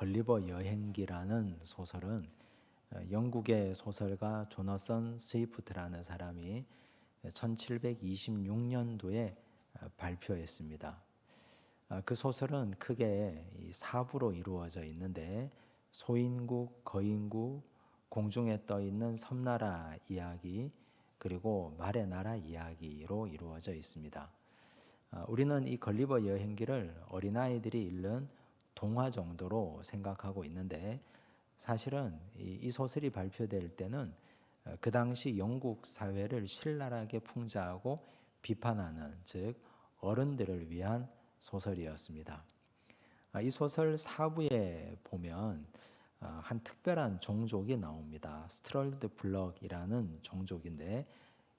걸리버 여행기라는 소설은 영국의 소설가 조너선 스위프트라는 사람이 1726년도에 발표했습니다. 그 소설은 크게 4부로 이루어져 있는데 소인국, 거인국, 공중에 떠 있는 섬나라 이야기, 그리고 말의 나라 이야기로 이루어져 있습니다. 우리는 이 걸리버 여행기를 어린아이들이 읽는 동화 정도로 생각하고 있는데 사실은 이 소설이 발표될 때는 그 당시 영국 사회를 신랄하게 풍자하고 비판하는, 즉 어른들을 위한 소설이었습니다. 이 소설 4부에 보면 한 특별한 종족이 나옵니다. 스트럴드 블럭이라는 종족인데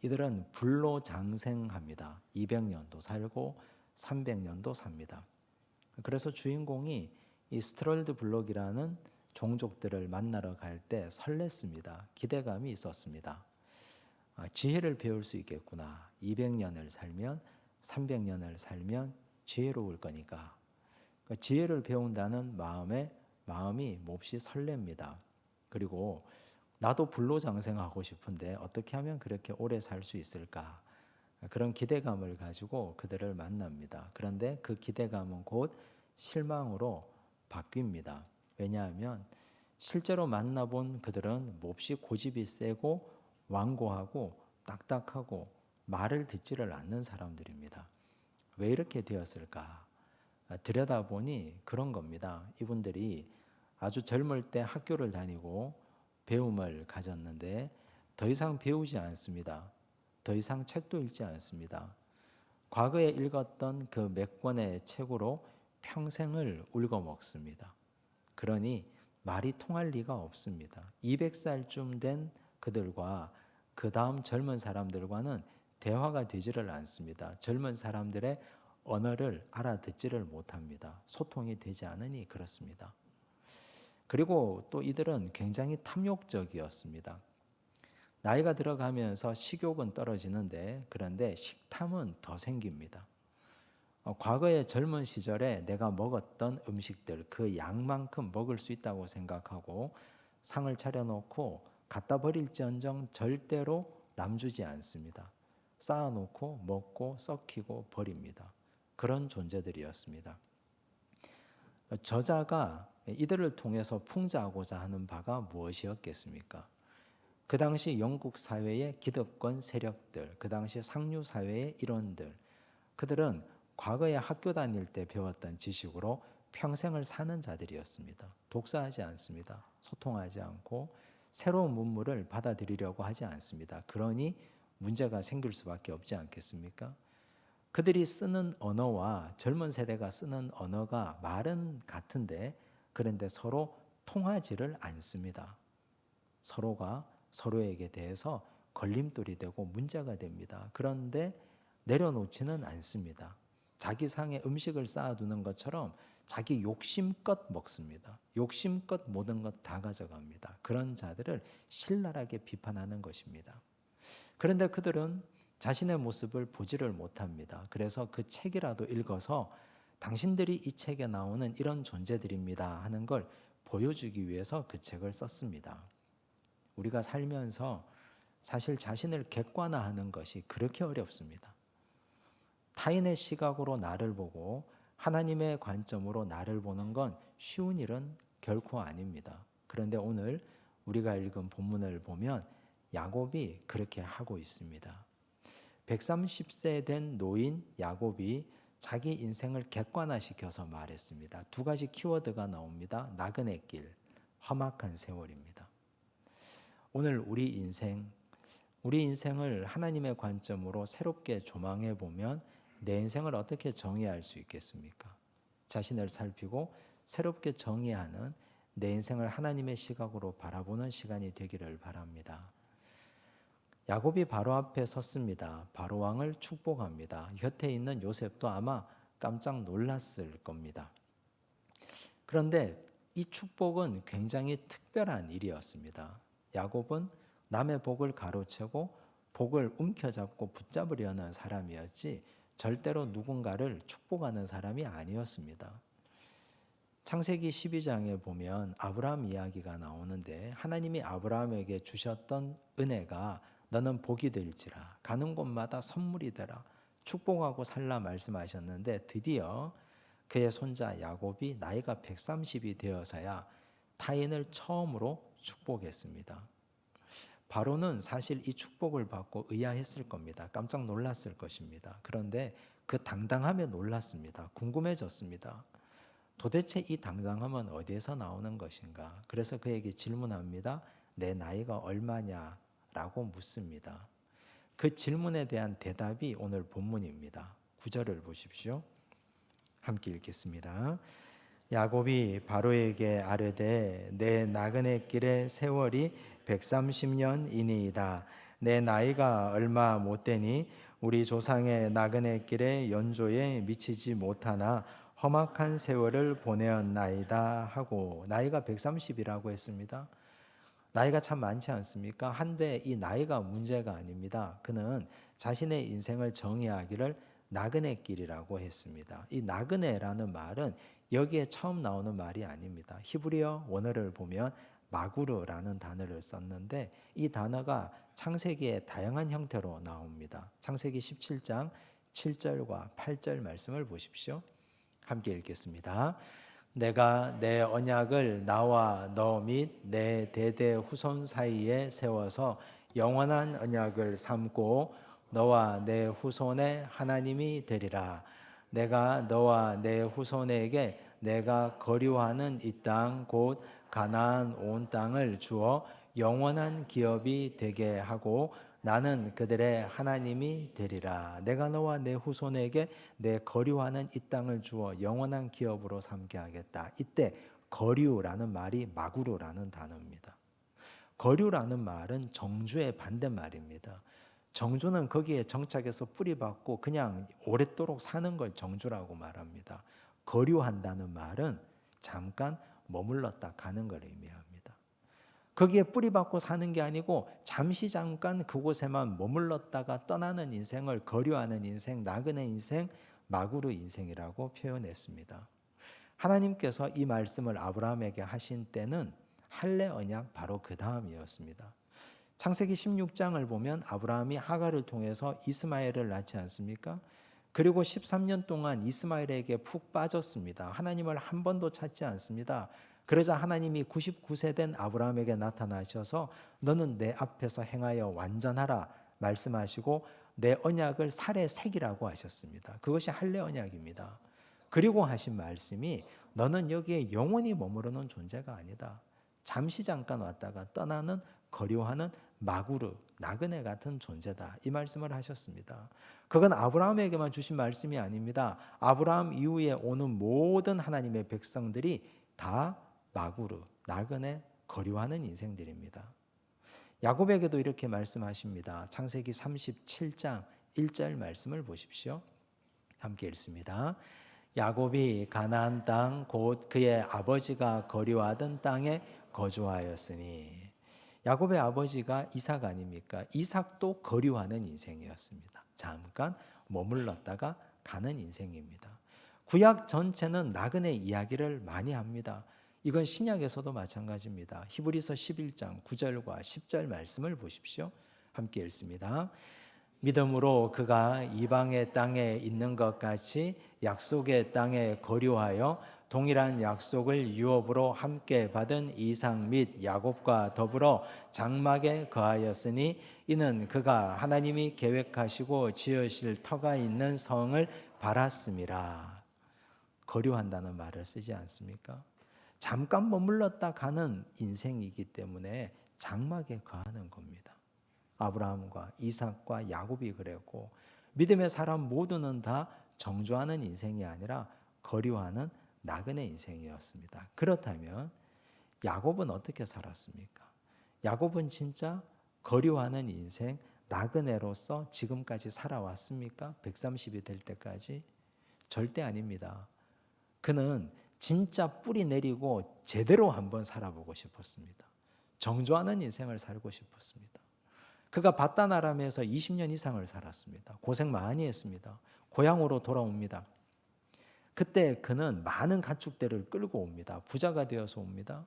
이들은 불로 장생합니다. 200년도 살고 300년도 삽니다. 그래서 주인공이 이 스트럴드 블럭이라는 종족들을 만나러 갈 때 설렜습니다. 기대감이 있었습니다. 지혜를 배울 수 있겠구나. 200년을 살면 300년을 살면 지혜로울 거니까. 지혜를 배운다는 마음이 몹시 설렙니다. 그리고 나도 불로장생하고 싶은데 어떻게 하면 그렇게 오래 살 수 있을까? 그런 기대감을 가지고 그들을 만납니다. 그런데 그 기대감은 곧 실망으로 바뀝니다. 왜냐하면 실제로 만나본 그들은 몹시 고집이 세고 완고하고 딱딱하고 말을 듣지를 않는 사람들입니다. 왜 이렇게 되었을까? 들여다보니 그런 겁니다. 이분들이 아주 젊을 때 학교를 다니고 배움을 가졌는데 더 이상 배우지 않습니다. 더 이상 책도 읽지 않습니다. 과거에 읽었던 그 몇 권의 책으로 평생을 울거먹습니다. 그러니 말이 통할 리가 없습니다. 200살쯤 된 그들과 그 다음 젊은 사람들과는 대화가 되지를 않습니다. 젊은 사람들의 언어를 알아듣지를 못합니다. 소통이 되지 않으니 그렇습니다. 그리고 또 이들은 굉장히 탐욕적이었습니다. 나이가 들어가면서 식욕은 떨어지는데 그런데 식탐은 더 생깁니다. 과거의 젊은 시절에 내가 먹었던 음식들 그 양만큼 먹을 수 있다고 생각하고 상을 차려놓고 갖다 버릴지언정 절대로 남주지 않습니다. 쌓아놓고 먹고 썩히고 버립니다. 그런 존재들이었습니다. 저자가 이들을 통해서 풍자하고자 하는 바가 무엇이었겠습니까? 그 당시 영국 사회의 기득권 세력들, 그 당시 상류 사회의 일원들, 그들은 과거에 학교 다닐 때 배웠던 지식으로 평생을 사는 자들이었습니다. 독서하지 않습니다. 소통하지 않고 새로운 문물을 받아들이려고 하지 않습니다. 그러니 문제가 생길 수밖에 없지 않겠습니까? 그들이 쓰는 언어와 젊은 세대가 쓰는 언어가 말은 같은데 그런데 서로 통하지를 않습니다. 서로가 서로에게 대해서 걸림돌이 되고 문제가 됩니다. 그런데 내려놓지는 않습니다. 자기 상에 음식을 쌓아두는 것처럼 자기 욕심껏 먹습니다. 욕심껏 모든 것 다 가져갑니다. 그런 자들을 신랄하게 비판하는 것입니다. 그런데 그들은 자신의 모습을 보지를 못합니다. 그래서 그 책이라도 읽어서 당신들이 이 책에 나오는 이런 존재들입니다 하는 걸 보여주기 위해서 그 책을 썼습니다. 우리가 살면서 사실 자신을 객관화하는 것이 그렇게 어렵습니다. 타인의 시각으로 나를 보고 하나님의 관점으로 나를 보는 건 쉬운 일은 결코 아닙니다. 그런데 오늘 우리가 읽은 본문을 보면 야곱이 그렇게 하고 있습니다. 130세 된 노인 야곱이 자기 인생을 객관화시켜서 말했습니다. 두 가지 키워드가 나옵니다. 나그네 길, 험악한 세월입니다. 오늘 우리 인생을 하나님의 관점으로 새롭게 조망해 보면 내 인생을 어떻게 정의할 수 있겠습니까? 자신을 살피고 새롭게 정의하는 내 인생을 하나님의 시각으로 바라보는 시간이 되기를 바랍니다. 야곱이 바로 앞에 섰습니다. 바로 왕을 축복합니다. 곁에 있는 요셉도 아마 깜짝 놀랐을 겁니다. 그런데 이 축복은 굉장히 특별한 일이었습니다. 야곱은 남의 복을 가로채고 복을 움켜잡고 붙잡으려는 사람이었지 절대로 누군가를 축복하는 사람이 아니었습니다. 창세기 12장에 보면 아브라함 이야기가 나오는데 하나님이 아브라함에게 주셨던 은혜가 너는 복이 될지라 가는 곳마다 선물이 되라 축복하고 살라 말씀하셨는데 드디어 그의 손자 야곱이 나이가 130이 되어서야 타인을 처음으로 축복했습니다. 바로는 사실 이 축복을 받고 의아했을 겁니다. 깜짝 놀랐을 것입니다. 그런데 그 당당함에 놀랐습니다. 궁금해졌습니다. 도대체 이 당당함은 어디에서 나오는 것인가? 그래서 그에게 질문합니다. 내 나이가 얼마냐? 라고 묻습니다. 그 질문에 대한 대답이 오늘 본문입니다. 9절을 보십시오. 함께 읽겠습니다. 야곱이 바로에게 아뢰되 내 나그네 길의 세월이 130년이니이다. 내 나이가 얼마 못되니 우리 조상의 나그네 길의 연조에 미치지 못하나 험악한 세월을 보내었나이다 하고 나이가 130이라고 했습니다. 나이가 참 많지 않습니까? 한데 이 나이가 문제가 아닙니다. 그는 자신의 인생을 정의하기를 나그네길이라고 했습니다. 이 나그네라는 말은 여기에 처음 나오는 말이 아닙니다. 히브리어 원어를 보면 마구르라는 단어를 썼는데 이 단어가 창세기의 다양한 형태로 나옵니다. 창세기 17장 7절과 8절 말씀을 보십시오. 함께 읽겠습니다. 내가 내 언약을 나와 너 및 내 대대 후손 사이에 세워서 영원한 언약을 삼고 너와 내 후손의 하나님이 되리라. 내가 너와 내 후손에게 내가 거류하는 이 땅 곧 가나안 온 땅을 주어 영원한 기업이 되게 하고 나는 그들의 하나님이 되리라. 내가 너와 내 후손에게 내 거류하는 이 땅을 주어 영원한 기업으로 삼게 하겠다. 이때 거류라는 말이 마구르라는 단어입니다. 거류라는 말은 정주의 반대말입니다. 정주는 거기에 정착해서 뿌리박고 그냥 오랫도록 사는 걸 정주라고 말합니다. 거류한다는 말은 잠깐 머물렀다 가는 걸 의미합니다. 거기에 뿌리박고 사는 게 아니고 잠시 잠깐 그곳에만 머물렀다가 떠나는 인생을 거류하는 인생, 나그네 인생, 마구르 인생이라고 표현했습니다. 하나님께서 이 말씀을 아브라함에게 하신 때는 할례 언약 바로 그 다음이었습니다. 창세기 16장을 보면 아브라함이 하갈을 통해서 이스마엘을 낳지 않습니까? 그리고 13년 동안 이스마엘에게 푹 빠졌습니다. 하나님을 한 번도 찾지 않습니다. 그러자 하나님이 99세 된 아브라함에게 나타나셔서 너는 내 앞에서 행하여 완전하라 말씀하시고 내 언약을 살에 새기라고 하셨습니다. 그것이 할례 언약입니다. 그리고 하신 말씀이 너는 여기에 영원히 머무르는 존재가 아니다. 잠시 잠깐 왔다가 떠나는 거류하는 마구르, 나그네 같은 존재다. 이 말씀을 하셨습니다. 그건 아브라함에게만 주신 말씀이 아닙니다. 아브라함 이후에 오는 모든 하나님의 백성들이 다 마구르, 나그네, 거류하는 인생들입니다. 야곱에게도 이렇게 말씀하십니다. 창세기 37장 1절 말씀을 보십시오. 함께 읽습니다. 야곱이 가나안 땅 곧 그의 아버지가 거류하던 땅에 거주하였으니 야곱의 아버지가 이삭 아닙니까? 이삭도 거류하는 인생이었습니다. 잠깐 머물렀다가 가는 인생입니다. 구약 전체는 나그네 이야기를 많이 합니다. 이건 신약에서도 마찬가지입니다. 히브리서 11장 9절과 10절 말씀을 보십시오. 함께 읽습니다. 믿음으로 그가 이방의 땅에 있는 것 같이 약속의 땅에 거류하여 동일한 약속을 유업으로 함께 받은 이삭 및 야곱과 더불어 장막에 거하였으니 이는 그가 하나님이 계획하시고 지으실 터가 있는 성을 바랐음이라. 거류한다는 말을 쓰지 않습니까? 잠깐 머물렀다 가는 인생이기 때문에 장막에 거하는 겁니다. 아브라함과 이삭과 야곱이 그랬고 믿음의 사람 모두는 다 정주하는 인생이 아니라 거류하는 나그네 인생이었습니다. 그렇다면 야곱은 어떻게 살았습니까? 야곱은 진짜 거류하는 인생, 나그네로서 지금까지 살아왔습니까? 130이 될 때까지? 절대 아닙니다. 그는 진짜 뿌리 내리고 제대로 한번 살아보고 싶었습니다. 정주하는 인생을 살고 싶었습니다. 그가 바다나람에서 20년 이상을 살았습니다. 고생 많이 했습니다. 고향으로 돌아옵니다. 그때 그는 많은 가축들을 끌고 옵니다. 부자가 되어서 옵니다.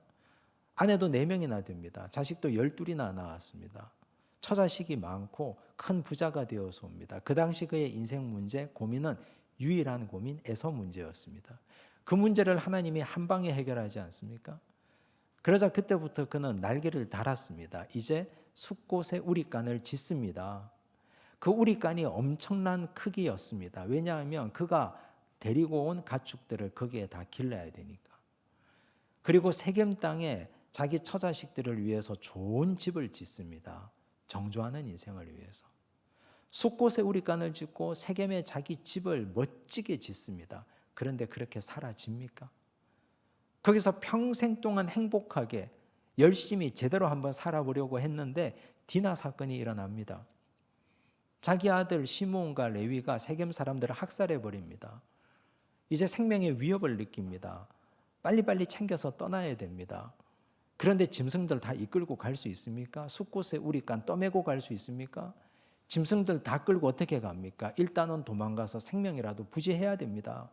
아내도 4명이나 됩니다. 자식도 12이나 낳았습니다. 처자식이 많고 큰 부자가 되어서 옵니다. 그 당시 그의 인생 문제, 고민은 유일한 고민, 에서 문제였습니다. 그 문제를 하나님이 한 방에 해결하지 않습니까? 그러자 그때부터 그는 날개를 달았습니다. 이제 숫곳에 우리간을 짓습니다. 그 우리간이 엄청난 크기였습니다. 왜냐하면 그가 데리고 온 가축들을 거기에 다 길러야 되니까. 그리고 세겜 땅에 자기 처자식들을 위해서 좋은 집을 짓습니다. 정조하는 인생을 위해서. 숫곳에 우리간을 짓고 세겜에 자기 집을 멋지게 짓습니다. 그런데 그렇게 사라집니까? 거기서 평생 동안 행복하게 열심히 제대로 한번 살아보려고 했는데 디나 사건이 일어납니다. 자기 아들 시므온과 레위가 세겜 사람들을 학살해 버립니다. 이제 생명의 위협을 느낍니다. 빨리빨리 챙겨서 떠나야 됩니다. 그런데 짐승들 다 이끌고 갈 수 있습니까? 숫곳에 우리간 떠매고 갈 수 있습니까? 짐승들 다 끌고 어떻게 갑니까? 일단은 도망가서 생명이라도 부지해야 됩니다.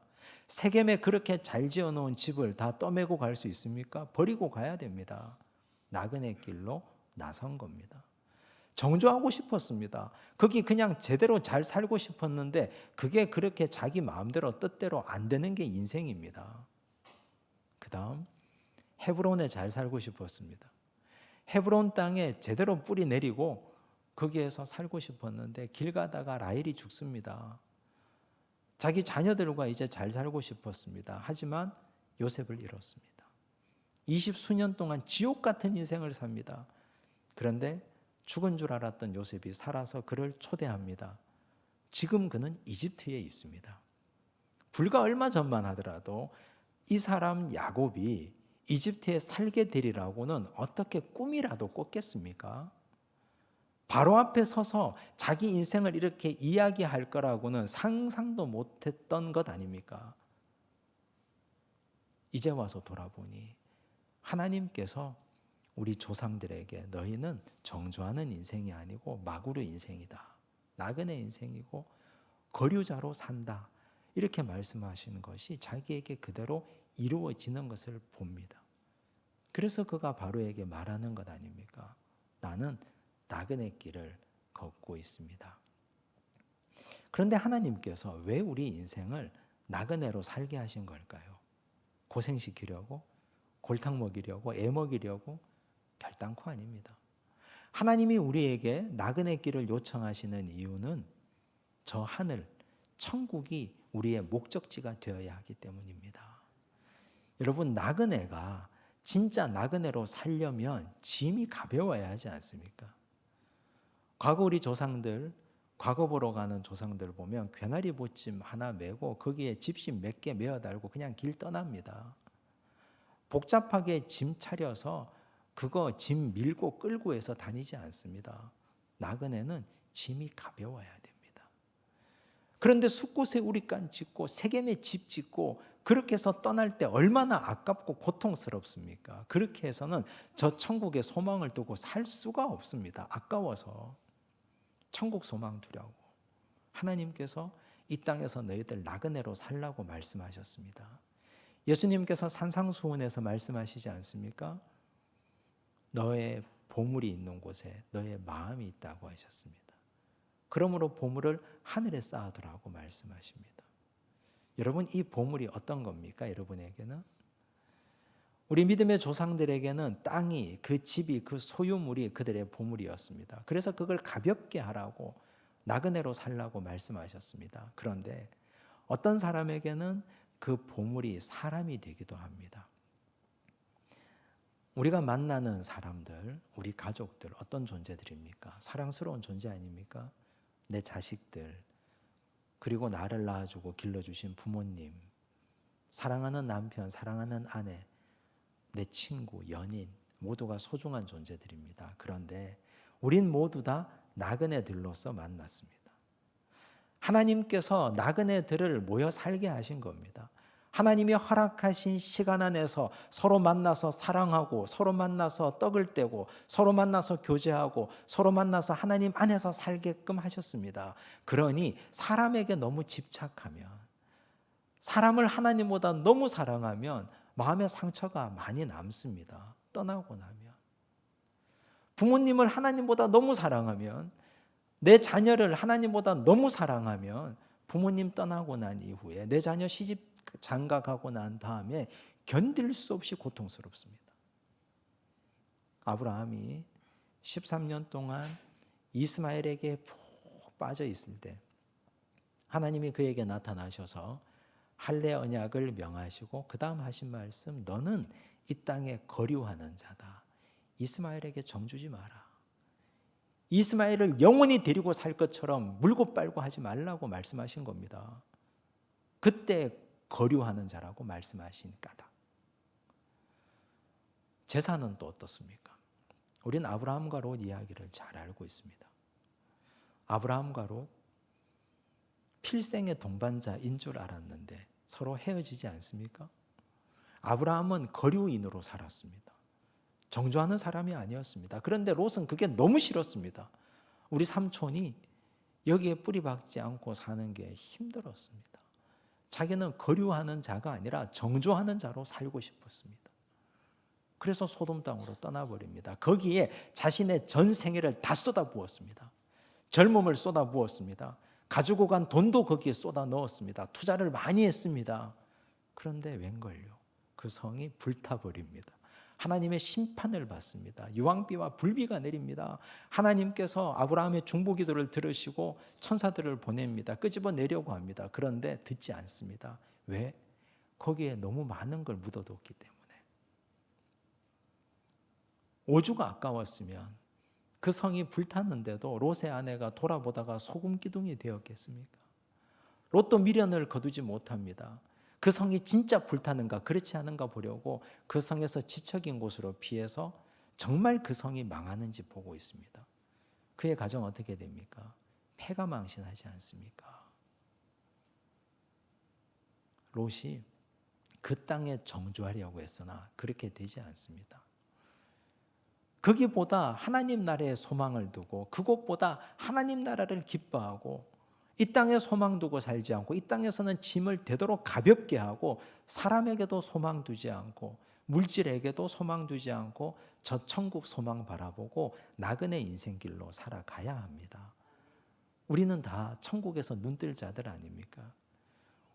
세겜에 그렇게 잘 지어놓은 집을 다 떠매고 갈 수 있습니까? 버리고 가야 됩니다. 나그네 길로 나선 겁니다. 정조하고 싶었습니다. 거기 그냥 제대로 잘 살고 싶었는데 그게 그렇게 자기 마음대로 뜻대로 안 되는 게 인생입니다. 그 다음 헤브론에 잘 살고 싶었습니다. 헤브론 땅에 제대로 뿌리 내리고 거기에서 살고 싶었는데 길 가다가 라헬이 죽습니다. 자기 자녀들과 이제 잘 살고 싶었습니다. 하지만 요셉을 잃었습니다. 20수년 동안 지옥 같은 인생을 삽니다. 그런데 죽은 줄 알았던 요셉이 살아서 그를 초대합니다. 지금 그는 이집트에 있습니다. 불과 얼마 전만 하더라도 이 사람 야곱이 이집트에 살게 되리라고는 어떻게 꿈이라도 꿨겠습니까? 바로 앞에 서서 자기 인생을 이렇게 이야기할 거라고는 상상도 못했던 것 아닙니까? 이제 와서 돌아보니 하나님께서 우리 조상들에게 너희는 정조하는 인생이 아니고 마구르 인생이다. 나그네 인생이고 거류자로 산다. 이렇게 말씀하시는 것이 자기에게 그대로 이루어지는 것을 봅니다. 그래서 그가 바로에게 말하는 것 아닙니까? 나는 나그네 길을 걷고 있습니다. 그런데 하나님께서 왜 우리 인생을 나그네로 살게 하신 걸까요? 고생시키려고? 골탕 먹이려고? 애 먹이려고? 결단코 아닙니다. 하나님이 우리에게 나그네 길을 요청하시는 이유는 저 하늘, 천국이 우리의 목적지가 되어야 하기 때문입니다. 여러분, 나그네가 진짜 나그네로 살려면 짐이 가벼워야 하지 않습니까? 과거 우리 조상들, 과거 보러 가는 조상들 보면 괴나리 보침 하나 메고 거기에 집신 몇 개 메어 달고 그냥 길 떠납니다. 복잡하게 짐 차려서 그거 짐 밀고 끌고 해서 다니지 않습니다. 나그네는 짐이 가벼워야 됩니다. 그런데 숫곳에 우리간 짓고 세겜에 집 짓고 그렇게 해서 떠날 때 얼마나 아깝고 고통스럽습니까? 그렇게 해서는 저 천국에 소망을 두고 살 수가 없습니다. 아까워서. 천국 소망 두려고. 하나님께서 이 땅에서 너희들 나그네로 살라고 말씀하셨습니다. 예수님께서 산상수훈에서 말씀하시지 않습니까? 너의 보물이 있는 곳에 너의 마음이 있다고 하셨습니다. 그러므로 보물을 하늘에 쌓아두라고 말씀하십니다. 여러분, 이 보물이 어떤 겁니까? 여러분에게는? 우리 믿음의 조상들에게는 땅이, 그 집이, 그 소유물이 그들의 보물이었습니다. 그래서 그걸 가볍게 하라고 나그네로 살라고 말씀하셨습니다. 그런데 어떤 사람에게는 그 보물이 사람이 되기도 합니다. 우리가 만나는 사람들, 우리 가족들 어떤 존재들입니까? 사랑스러운 존재 아닙니까? 내 자식들, 그리고 나를 낳아주고 길러주신 부모님, 사랑하는 남편, 사랑하는 아내, 내 친구, 연인 모두가 소중한 존재들입니다. 그런데 우린 모두 다 나그네들로서 만났습니다. 하나님께서 나그네들을 모여 살게 하신 겁니다. 하나님이 허락하신 시간 안에서 서로 만나서 사랑하고 서로 만나서 떡을 떼고 서로 만나서 교제하고 서로 만나서 하나님 안에서 살게끔 하셨습니다. 그러니 사람에게 너무 집착하면 사람을 하나님보다 너무 사랑하면 마음의 상처가 많이 남습니다. 떠나고 나면. 부모님을 하나님보다 너무 사랑하면, 내 자녀를 하나님보다 너무 사랑하면 부모님 떠나고 난 이후에 내 자녀 시집 장가가고 난 다음에 견딜 수 없이 고통스럽습니다. 아브라함이 13년 동안 이스마엘에게 푹 빠져 있을 때 하나님이 그에게 나타나셔서 할례 언약을 명하시고 그 다음 하신 말씀, 너는 이 땅에 거류하는 자다. 이스마엘에게 정주지 마라. 이스마엘을 영원히 데리고 살 것처럼 물고 빨고 하지 말라고 말씀하신 겁니다. 그때 거류하는 자라고 말씀하신 까닭. 제사는 또 어떻습니까? 우리는 아브라함과 롯 이야기를 잘 알고 있습니다. 아브라함과 롯 필생의 동반자인 줄 알았는데 서로 헤어지지 않습니까? 아브라함은 거류인으로 살았습니다. 정조하는 사람이 아니었습니다. 그런데 롯은 그게 너무 싫었습니다. 우리 삼촌이 여기에 뿌리 박지 않고 사는 게 힘들었습니다. 자기는 거류하는 자가 아니라 정조하는 자로 살고 싶었습니다. 그래서 소돔 땅으로 떠나버립니다. 거기에 자신의 전 생애를 다 쏟아부었습니다. 젊음을 쏟아부었습니다. 가지고 간 돈도 거기에 쏟아 넣었습니다. 투자를 많이 했습니다. 그런데 웬걸요? 그 성이 불타버립니다. 하나님의 심판을 받습니다. 유황비와 불비가 내립니다. 하나님께서 아브라함의 중보기도를 들으시고 천사들을 보냅니다. 끄집어 내려고 합니다. 그런데 듣지 않습니다. 왜? 거기에 너무 많은 걸 묻어뒀기 때문에. 오주가 아까웠으면 그 성이 불탔는데도 롯의 아내가 돌아보다가 소금 기둥이 되었겠습니까? 롯도 미련을 거두지 못합니다. 그 성이 진짜 불타는가 그렇지 않은가 보려고 그 성에서 지척인 곳으로 피해서 정말 그 성이 망하는지 보고 있습니다. 그의 가정 어떻게 됩니까? 패가망신하지 않습니까? 롯이 그 땅에 정주하려고 했으나 그렇게 되지 않습니다. 거기보다 하나님 나라에 소망을 두고 그곳보다 하나님 나라를 기뻐하고 이 땅에 소망 두고 살지 않고 이 땅에서는 짐을 되도록 가볍게 하고 사람에게도 소망 두지 않고 물질에게도 소망 두지 않고 저 천국 소망 바라보고 나그네 인생길로 살아가야 합니다. 우리는 다 천국에서 눈뜰 자들 아닙니까?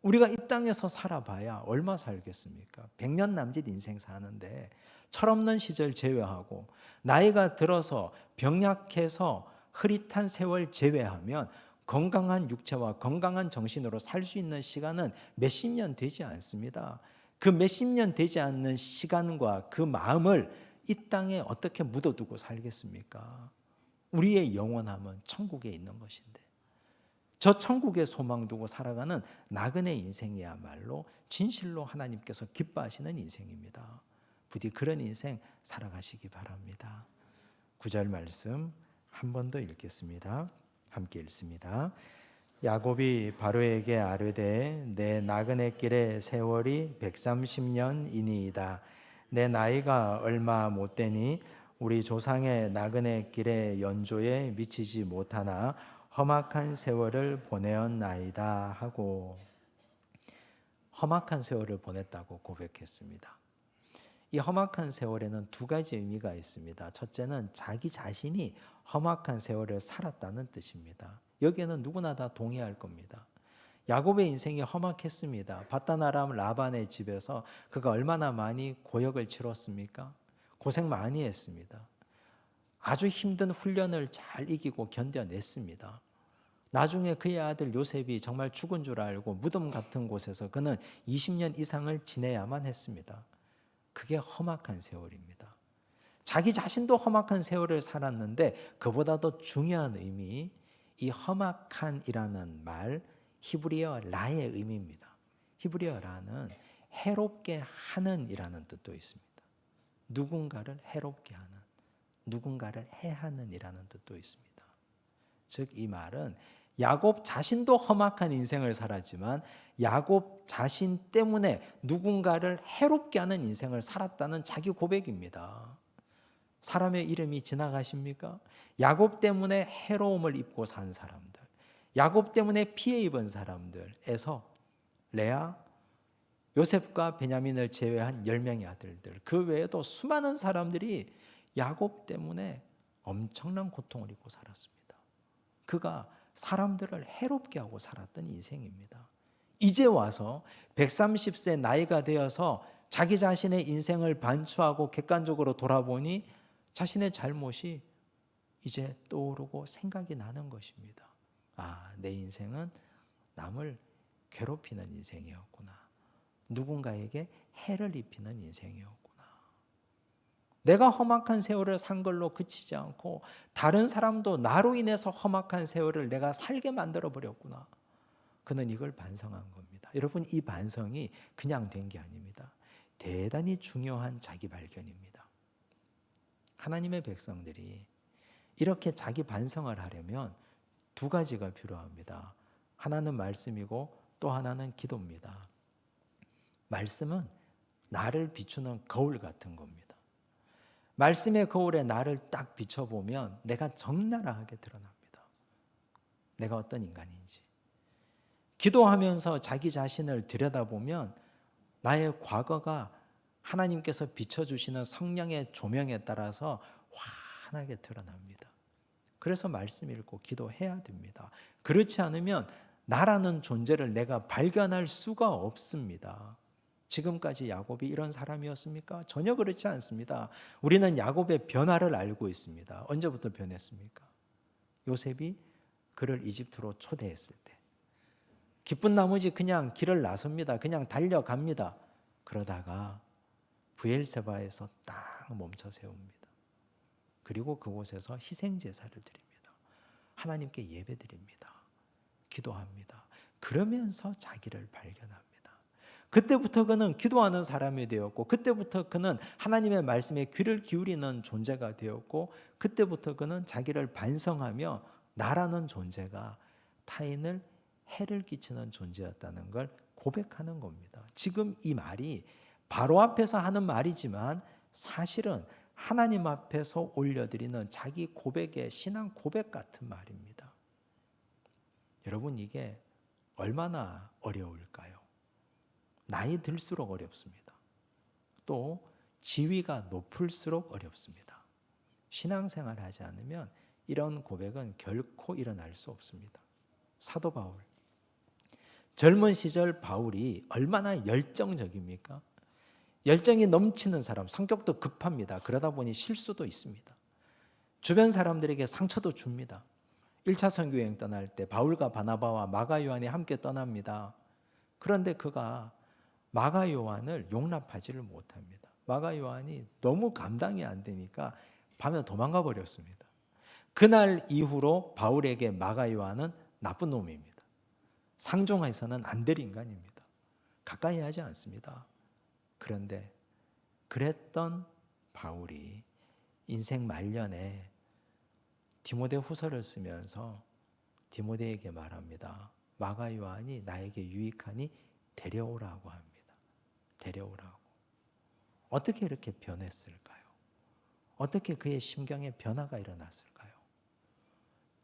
우리가 이 땅에서 살아봐야 얼마 살겠습니까? 100년 남짓 인생 사는데 철없는 시절 제외하고 나이가 들어서 병약해서 흐릿한 세월 제외하면 건강한 육체와 건강한 정신으로 살 수 있는 시간은 몇십 년 되지 않습니다. 그 몇십 년 되지 않는 시간과 그 마음을 이 땅에 어떻게 묻어두고 살겠습니까? 우리의 영원함은 천국에 있는 것인데 저 천국에 소망 두고 살아가는 나그네 인생이야말로 진실로 하나님께서 기뻐하시는 인생입니다. 부디 그런 인생 살아가시기 바랍니다. 9절 말씀 한 번 더 읽겠습니다. 함께 읽습니다. 야곱이 바로에게 아뢰되 내 나그네 길의 세월이 130년이니이다. 내 나이가 얼마 못되니 우리 조상의 나그네 길의 연조에 미치지 못하나 험악한 세월을 보내었나이다 하고 험악한 세월을 보냈다고 고백했습니다. 이 험악한 세월에는 두 가지 의미가 있습니다. 첫째는 자기 자신이 험악한 세월을 살았다는 뜻입니다. 여기에는 누구나 다 동의할 겁니다. 야곱의 인생이 험악했습니다. 바단 아람 라반의 집에서 그가 얼마나 많이 고역을 치렀습니까? 고생 많이 했습니다. 아주 힘든 훈련을 잘 이기고 견뎌냈습니다. 나중에 그의 아들 요셉이 정말 죽은 줄 알고 무덤 같은 곳에서 그는 20년 이상을 지내야만 했습니다. 그게 험악한 세월입니다. 자기 자신도 험악한 세월을 살았는데 그보다 더 중요한 의미, 이 험악한이라는 말 히브리어 라의 의미입니다. 히브리어 라는 해롭게 하는 이라는 뜻도 있습니다. 누군가를 해롭게 하는, 누군가를 해하는 이라는 뜻도 있습니다. 즉 이 말은 야곱 자신도 험악한 인생을 살았지만 야곱 자신 때문에 누군가를 해롭게 하는 인생을 살았다는 자기 고백입니다. 사람의 이름이 지나가십니까? 야곱 때문에 해로움을 입고 산 사람들, 야곱 때문에 피해 입은 사람들에서 레아 요셉과 베냐민을 제외한 10명의 아들들, 그 외에도 수많은 사람들이 야곱 때문에 엄청난 고통을 입고 살았습니다. 그가 사람들을 해롭게 하고 살았던 인생입니다. 이제 와서 130세 나이가 되어서 자기 자신의 인생을 반추하고 객관적으로 돌아보니 자신의 잘못이 이제 떠오르고 생각이 나는 것입니다. 아, 내 인생은 남을 괴롭히는 인생이었구나. 누군가에게 해를 입히는 인생이었구나. 내가 험악한 세월을 산 걸로 그치지 않고 다른 사람도 나로 인해서 험악한 세월을 내가 살게 만들어 버렸구나. 그는 이걸 반성한 겁니다. 여러분, 이 반성이 그냥 된 게 아닙니다. 대단히 중요한 자기 발견입니다. 하나님의 백성들이 이렇게 자기 반성을 하려면 두 가지가 필요합니다. 하나는 말씀이고 또 하나는 기도입니다. 말씀은 나를 비추는 거울 같은 겁니다. 말씀의 거울에 나를 딱 비춰보면 내가 적나라하게 드러납니다. 내가 어떤 인간인지. 기도하면서 자기 자신을 들여다보면 나의 과거가 하나님께서 비춰주시는 성령의 조명에 따라서 환하게 드러납니다. 그래서 말씀 읽고 기도해야 됩니다. 그렇지 않으면 나라는 존재를 내가 발견할 수가 없습니다. 지금까지 야곱이 이런 사람이었습니까? 전혀 그렇지 않습니다. 우리는 야곱의 변화를 알고 있습니다. 언제부터 변했습니까? 요셉이 그를 이집트로 초대했을 때. 기쁜 나머지 그냥 길을 나섭니다. 그냥 달려갑니다. 그러다가 브엘세바에서 딱 멈춰 세웁니다. 그리고 그곳에서 희생제사를 드립니다. 하나님께 예배드립니다. 기도합니다. 그러면서 자기를 발견합니다. 그때부터 그는 기도하는 사람이 되었고, 그때부터 그는 하나님의 말씀에 귀를 기울이는 존재가 되었고, 그때부터 그는 자기를 반성하며 나라는 존재가 타인을 해를 끼치는 존재였다는 걸 고백하는 겁니다. 지금 이 말이 바로 앞에서 하는 말이지만 사실은 하나님 앞에서 올려드리는 자기 고백의 신앙 고백 같은 말입니다. 여러분, 이게 얼마나 어려울까요? 나이 들수록 어렵습니다. 또 지위가 높을수록 어렵습니다. 신앙생활을 하지 않으면 이런 고백은 결코 일어날 수 없습니다. 사도 바울, 젊은 시절 바울이 얼마나 열정적입니까? 열정이 넘치는 사람, 성격도 급합니다. 그러다 보니 실수도 있습니다. 주변 사람들에게 상처도 줍니다. 1차 선교여행 떠날 때 바울과 바나바와 마가 요한이 함께 떠납니다. 그런데 그가 마가 요한을 용납하지를 못합니다. 마가 요한이 너무 감당이 안 되니까 밤에 도망가 버렸습니다. 그날 이후로 바울에게 마가 요한은 나쁜 놈입니다. 상종해서는 안 될 인간입니다. 가까이 하지 않습니다. 그런데 그랬던 바울이 인생 말년에 디모데 후서를 쓰면서 디모데에게 말합니다. 마가 요한이 나에게 유익하니 데려오라고 합니다. 데려오라고. 어떻게 이렇게 변했을까요? 어떻게 그의 심경에 변화가 일어났을까요?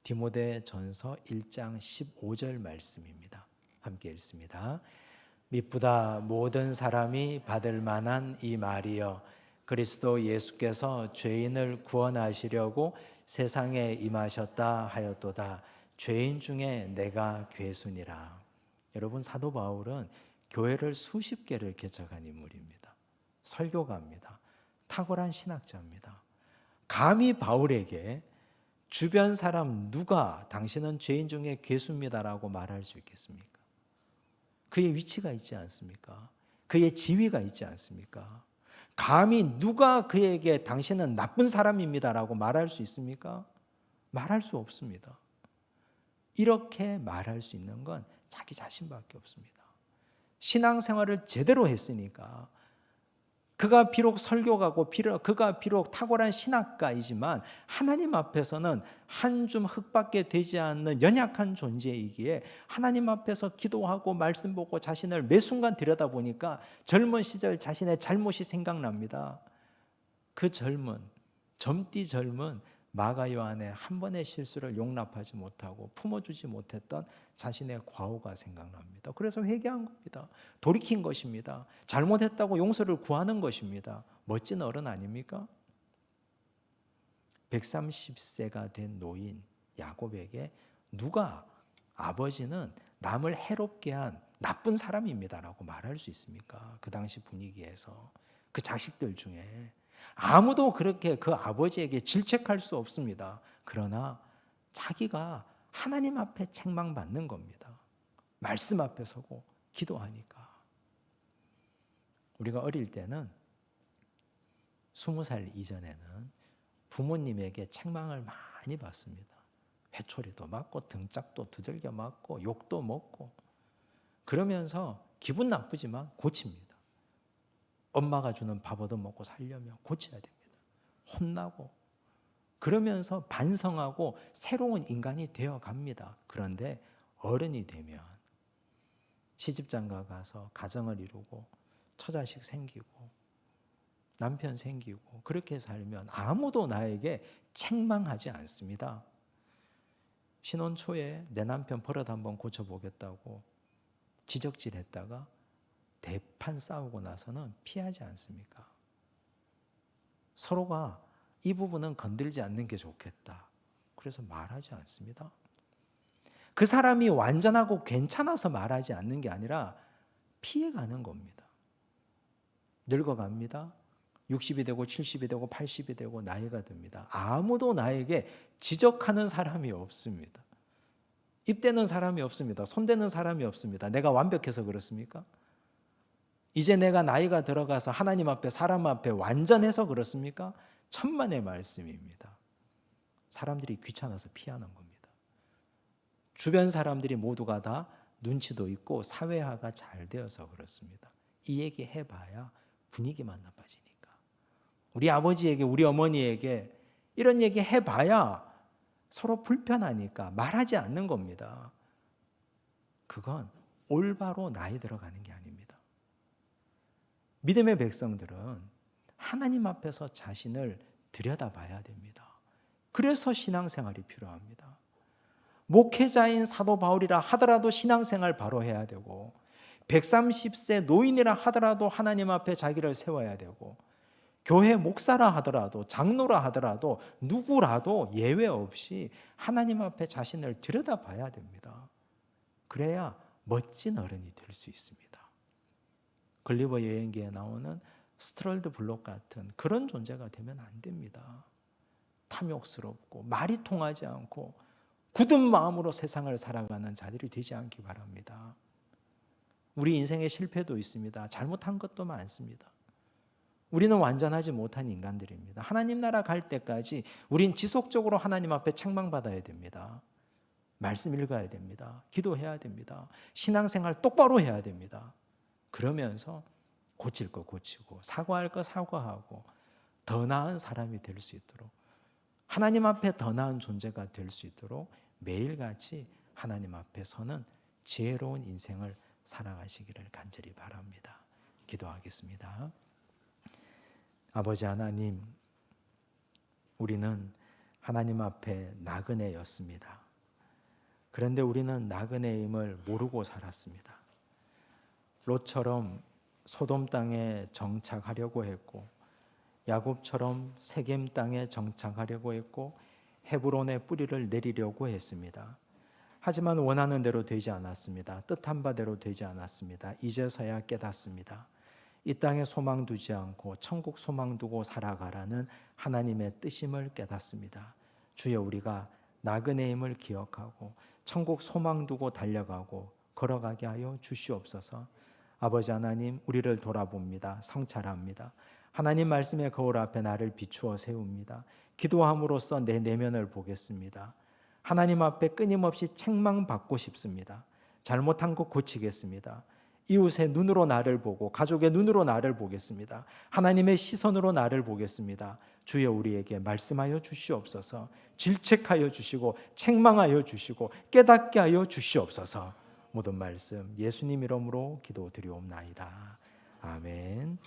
디모데 전서 1장 15절 말씀입니다. 함께 읽습니다. 미쁘다 모든 사람이 받을 만한 이 말이여, 그리스도 예수께서 죄인을 구원하시려고 세상에 임하셨다 하였도다. 죄인 중에 내가 괴순이라. 여러분, 사도 바울은 교회를 수십 개를 개척한 인물입니다. 설교가입니다. 탁월한 신학자입니다. 감히 바울에게 주변 사람 누가 당신은 죄인 중에 괴수입니다라고 말할 수 있겠습니까? 그의 위치가 있지 않습니까? 그의 지위가 있지 않습니까? 감히 누가 그에게 당신은 나쁜 사람입니다라고 말할 수 있습니까? 말할 수 없습니다. 이렇게 말할 수 있는 건 자기 자신밖에 없습니다. 신앙생활을 제대로 했으니까 그가 비록 설교가고 그가 비록 탁월한 신학가이지만 하나님 앞에서는 한 줌 흙밖에 되지 않는 연약한 존재이기에 하나님 앞에서 기도하고 말씀 보고 자신을 매 순간 들여다보니까 젊은 시절 자신의 잘못이 생각납니다. 그 젊은 젊디 젊은 마가 요한의 한 번의 실수를 용납하지 못하고 품어주지 못했던 자신의 과오가 생각납니다. 그래서 회개한 겁니다. 돌이킨 것입니다. 잘못했다고 용서를 구하는 것입니다. 멋진 어른 아닙니까? 130세가 된 노인 야곱에게 누가 아버지는 남을 해롭게 한 나쁜 사람입니다라고 말할 수 있습니까? 그 당시 분위기에서 그 자식들 중에 아무도 그렇게 그 아버지에게 질책할 수 없습니다. 그러나 자기가 하나님 앞에 책망받는 겁니다. 말씀 앞에 서고 기도하니까. 우리가 어릴 때는 20살 이전에는 부모님에게 책망을 많이 받습니다. 회초리도 맞고 등짝도 두들겨 맞고 욕도 먹고 그러면서 기분 나쁘지만 고칩니다. 엄마가 주는 밥 얻어먹고 살려면 고쳐야 됩니다. 혼나고 그러면서 반성하고 새로운 인간이 되어갑니다. 그런데 어른이 되면 시집장가 가서 가정을 이루고 처자식 생기고 남편 생기고 그렇게 살면 아무도 나에게 책망하지 않습니다. 신혼 초에 내 남편 버릇 한번 고쳐보겠다고 지적질했다가 대판 싸우고 나서는 피하지 않습니까? 서로가 이 부분은 건들지 않는 게 좋겠다. 그래서 말하지 않습니다. 그 사람이 완전하고 괜찮아서 말하지 않는 게 아니라 피해가는 겁니다. 늙어갑니다. 60이 되고 70이 되고 80이 되고 나이가 듭니다. 아무도 나에게 지적하는 사람이 없습니다. 입대는 사람이 없습니다. 손대는 사람이 없습니다. 내가 완벽해서 그렇습니까? 이제 내가 나이가 들어가서 하나님 앞에 사람 앞에 완전해서 그렇습니까? 천만의 말씀입니다. 사람들이 귀찮아서 피하는 겁니다. 주변 사람들이 모두가 다 눈치도 있고 사회화가 잘 되어서 그렇습니다. 이 얘기 해봐야 분위기만 나빠지니까. 우리 아버지에게 우리 어머니에게 이런 얘기 해봐야 서로 불편하니까 말하지 않는 겁니다. 그건 올바로 나이 들어가는 게 아닙니다. 믿음의 백성들은 하나님 앞에서 자신을 들여다봐야 됩니다. 그래서 신앙생활이 필요합니다. 목회자인 사도 바울이라 하더라도 신앙생활 바로 해야 되고 130세 노인이라 하더라도 하나님 앞에 자기를 세워야 되고 교회 목사라 하더라도 장로라 하더라도 누구라도 예외 없이 하나님 앞에 자신을 들여다봐야 됩니다. 그래야 멋진 어른이 될 수 있습니다. 걸리버 여행기에 나오는 스트럴드 블록 같은 그런 존재가 되면 안 됩니다. 탐욕스럽고 말이 통하지 않고 굳은 마음으로 세상을 살아가는 자들이 되지 않기 바랍니다. 우리 인생의 실패도 있습니다. 잘못한 것도 많습니다. 우리는 완전하지 못한 인간들입니다. 하나님 나라 갈 때까지 우린 지속적으로 하나님 앞에 책망받아야 됩니다. 말씀 읽어야 됩니다. 기도해야 됩니다. 신앙생활 똑바로 해야 됩니다. 그러면서 고칠 거 고치고 사과할 거 사과하고 더 나은 사람이 될 수 있도록 하나님 앞에 더 나은 존재가 될 수 있도록 매일같이 하나님 앞에 서는 지혜로운 인생을 살아가시기를 간절히 바랍니다. 기도하겠습니다. 아버지 하나님, 우리는 하나님 앞에 나그네였습니다. 그런데 우리는 나그네임을 모르고 살았습니다. 롯처럼 소돔 땅에 정착하려고 했고 야곱처럼 세겜 땅에 정착하려고 했고 헤브론에 뿌리를 내리려고 했습니다. 하지만 원하는 대로 되지 않았습니다. 뜻한 바대로 되지 않았습니다. 이제서야 깨닫습니다. 이 땅에 소망 두지 않고 천국 소망 두고 살아가라는 하나님의 뜻임을 깨닫습니다. 주여, 우리가 나그네임을 기억하고 천국 소망 두고 달려가고 걸어가게 하여 주시옵소서. 아버지 하나님, 우리를 돌아봅니다. 성찰합니다. 하나님 말씀의 거울 앞에 나를 비추어 세웁니다. 기도함으로써 내 내면을 보겠습니다. 하나님 앞에 끊임없이 책망받고 싶습니다. 잘못한 것 고치겠습니다. 이웃의 눈으로 나를 보고 가족의 눈으로 나를 보겠습니다. 하나님의 시선으로 나를 보겠습니다. 주여, 우리에게 말씀하여 주시옵소서. 질책하여 주시고 책망하여 주시고 깨닫게 하여 주시옵소서. 모든 말씀 예수님 이름으로 기도드리옵나이다. 아멘.